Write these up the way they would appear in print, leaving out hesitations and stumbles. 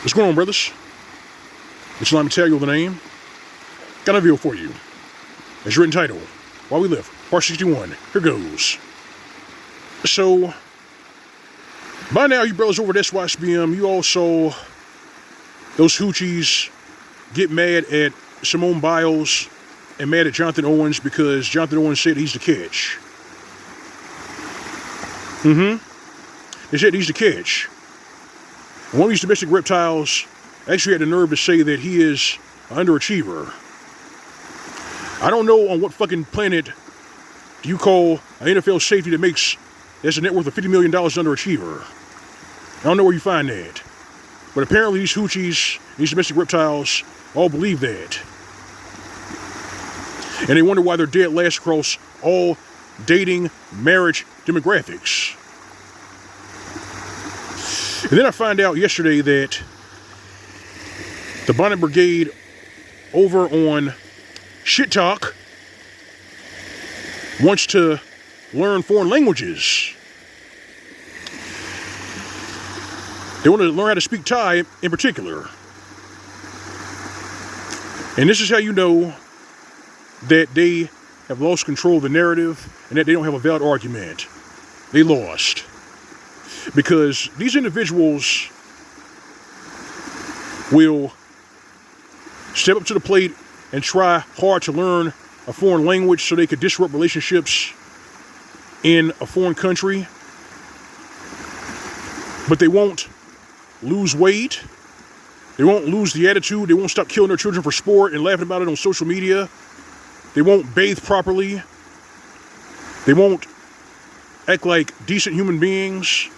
What's going on, brothers? It's L.O.M. tell you the name. Got a video for you. As written title, While We Live, Part 61. Here goes. So, by now, you brothers over at SYSBM, you all saw those hoochies get mad at Simone Biles and mad at Jonathan Owens because Jonathan Owens said he's the catch. They said he's the catch. And one of these domestic reptiles actually had the nerve to say that he is an underachiever. I don't know on what fucking planet do you call an NFL safety that's a net worth of $50 million underachiever. I don't know where you find that. But apparently these hoochies, these domestic reptiles, all believe that. And they wonder why they're dead last across all dating, marriage demographics. And then I find out yesterday that the Bonnet Brigade over on Shit Talk wants to learn foreign languages. They want to learn how to speak Thai in particular. And this is how you know that they have lost control of the narrative and that they don't have a valid argument. They lost. Because these individuals will step up to the plate and try hard to learn a foreign language so they could disrupt relationships in a foreign country. But they won't lose weight. They won't lose the attitude. They won't stop killing their children for sport and laughing about it on social media. They won't bathe properly. They won't act like decent human beings.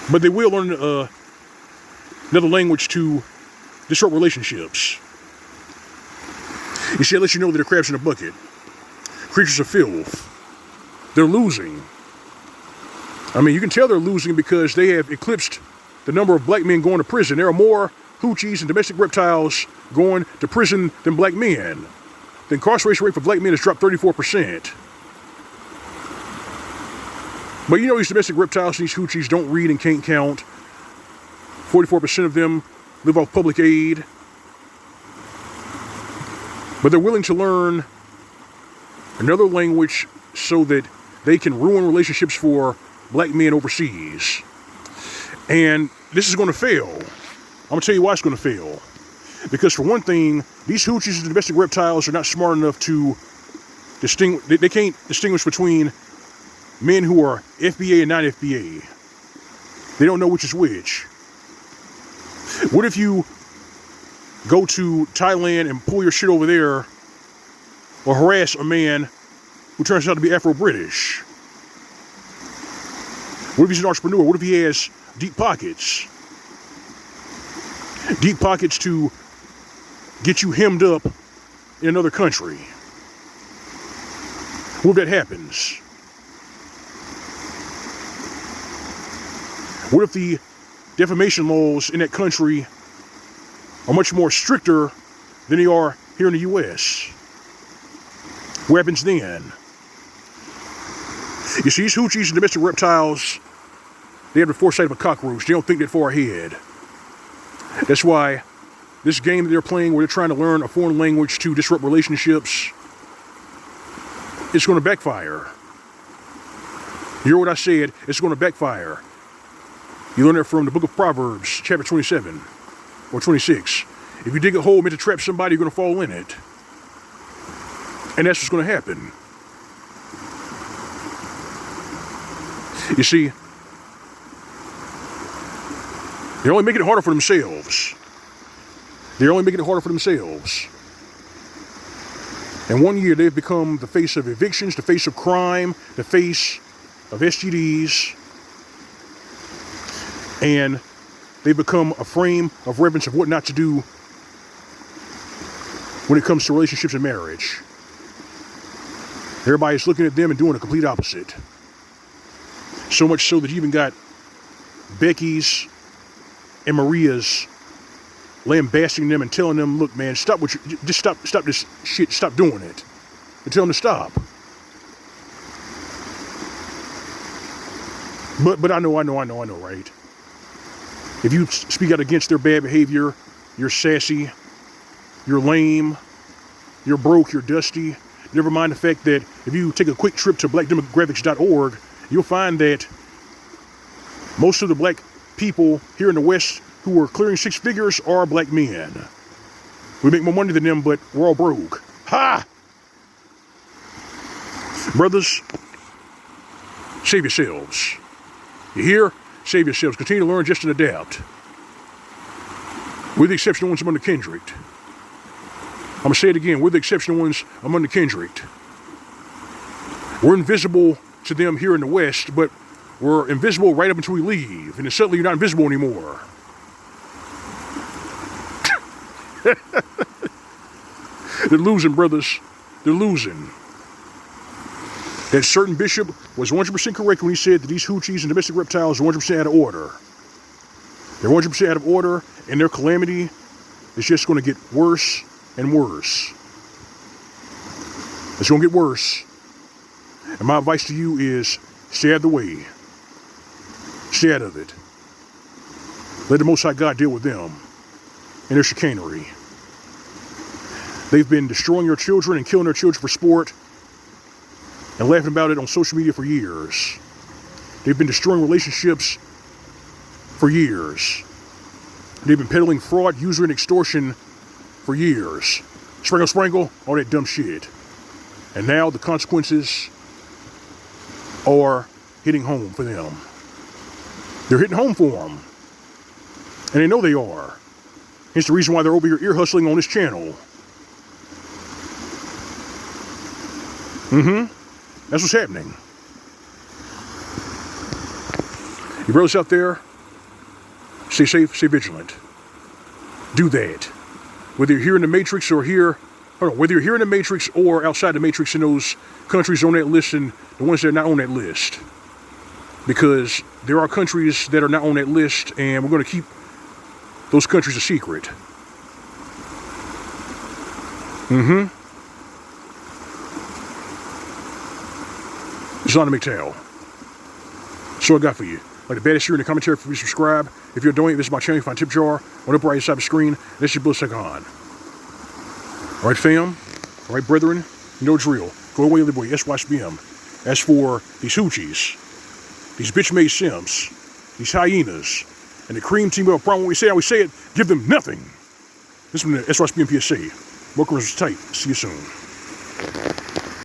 But they will learn another language to disrupt relationships. You see, it lets you know that they're crabs in a bucket. Creatures of filth. They're losing. I mean, you can tell they're losing because they have eclipsed the number of black men going to prison. There are more hoochies and domestic reptiles going to prison than black men. The incarceration rate for black men has dropped 34%. But you know these domestic reptiles and these hoochies don't read and can't count. 44% of them live off public aid. But they're willing to learn another language so that they can ruin relationships for black men overseas. And this is going to fail. I'm going to tell you why it's going to fail. Because for one thing, these hoochies and domestic reptiles are not smart enough to distinguish. They can't distinguish between men who are FBA and non-FBA. They don't know which is which. What if you go to Thailand and pull your shit over there or harass a man who turns out to be Afro-British? What if he's an entrepreneur? What if he has deep pockets? Deep pockets to get you hemmed up in another country. What if that happens? What if the defamation laws in that country are much more stricter than they are here in the U.S.? What happens then? You see, these hoochies and domestic reptiles, they have the foresight of a cockroach. They don't think that far ahead. That's why this game that they're playing where they're trying to learn a foreign language to disrupt relationships, it's going to backfire. You hear what I said? It's going to backfire. You learn that from the book of Proverbs, chapter 27 or 26. If you dig a hole meant to trap somebody, you're going to fall in it. And that's what's going to happen. You see, they're only making it harder for themselves. They're only making it harder for themselves. In 1 year, they've become the face of evictions, the face of crime, the face of STDs. And they become a frame of reference of what not to do when it comes to relationships and marriage. Everybody's looking at them and doing the complete opposite. So much so that you even got Becky's and Maria's lambasting them and telling them, look, man, stop this shit, stop doing it. And tell them to stop. But I know, right? If you speak out against their bad behavior, you're sassy, you're lame, you're broke, you're dusty. Never mind the fact that if you take a quick trip to blackdemographics.org, you'll find that most of the black people here in the West who are clearing six figures are black men. We make more money than them, but we're all broke. Ha! Brothers, save yourselves. You hear? Save yourselves. Continue to learn, just and adapt. We're the exceptional ones among the kindred. I'm going to say it again. We're the exceptional ones among the kindred. We're invisible to them here in the West, but we're invisible right up until we leave. And then suddenly you're not invisible anymore. They're losing, brothers. They're losing. That certain bishop was 100% correct when he said that these hoochies and domestic reptiles are 100% out of order. They're 100% out of order, and their calamity is just going to get worse and worse. It's going to get worse. And my advice to you is stay out of the way. Stay out of it. Let the Most High God deal with them and their chicanery. They've been destroying your children and killing their children for sport and laughing about it on social media for years. They've been destroying relationships for years. They've been peddling fraud, usury, and extortion for years. Sprinkle, sprinkle, all that dumb shit. And now the consequences are hitting home for them. They're hitting home for them. And they know they are. Hence the reason why they're over here ear hustling on this channel. That's what's happening. You brothers out there, stay safe, stay vigilant. Do that. Whether you're here in the Matrix or whether you're here in the Matrix or outside the Matrix in those countries on that list and the ones that are not on that list. Because there are countries that are not on that list, and we're going to keep those countries a secret. Islamic Tale. So I got for you. Like the baddest here in the commentary, if you subscribe. If you're doing it, this is my channel. You find a tip jar on the upper right side of the screen. That's your blue on. Alright, fam. Alright, brethren. You know the drill. Go away, little boy. SYSBM. As for these hoochies, these bitch-made simps, these hyenas, and the cream team of a problem, when we say how we say it, give them nothing. This is from the SYSBM PSA. Workers tight. See you soon.